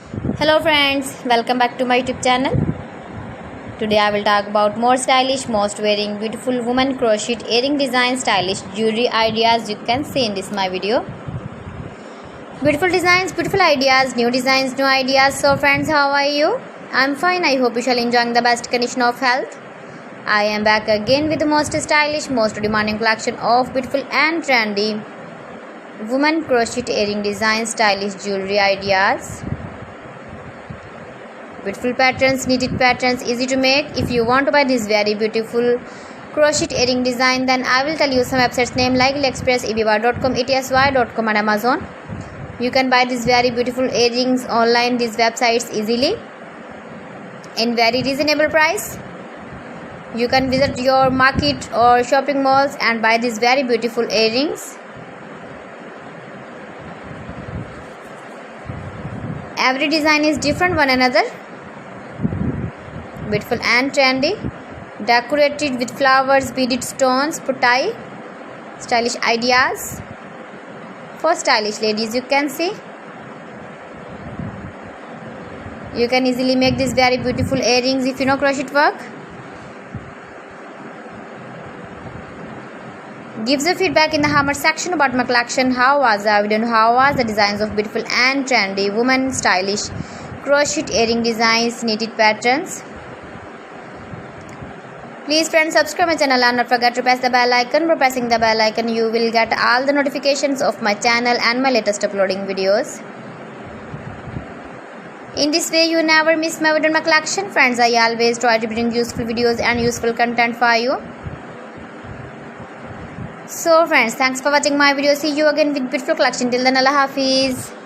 Hello friends, welcome back to my YouTube channel. Today I will talk about more stylish, most wearing beautiful woman crochet earring design, stylish jewelry ideas you can see in this my video. Beautiful designs, beautiful ideas, new designs, new ideas. So friends, how are you? I'm fine. I hope you shall enjoying the best condition of health. I am back again with the most stylish, most demanding collection of beautiful and trendy woman crochet earring design, stylish jewelry ideas. Beautiful patterns, knitted patterns, easy to make. If you want to buy this very beautiful crochet earring design, then I will tell you some websites name like AliExpress, eBay.com, etsy.com and Amazon. You can buy these very beautiful earrings online, these websites easily in very reasonable price. You can visit your market or shopping malls and buy these very beautiful earrings. Every design is different one another. Beautiful and trendy, decorated with flowers, beaded stones, putai, stylish ideas for stylish ladies. You can see you can easily make these very beautiful earrings if you know crochet work. Give the feedback in the comment section about my collection. How was the video? How was the designs of beautiful and trendy woman stylish crochet earring designs, knitted patterns? Please friends, subscribe my channel and not forget to press the bell icon. By pressing the bell icon, you will get all the notifications of my channel and my latest uploading videos. In this way, you never miss my video in my collection. Friends, I always try to bring useful videos and useful content for you. So friends, thanks for watching my video. See you again with beautiful collection. Till then, Allah Hafiz.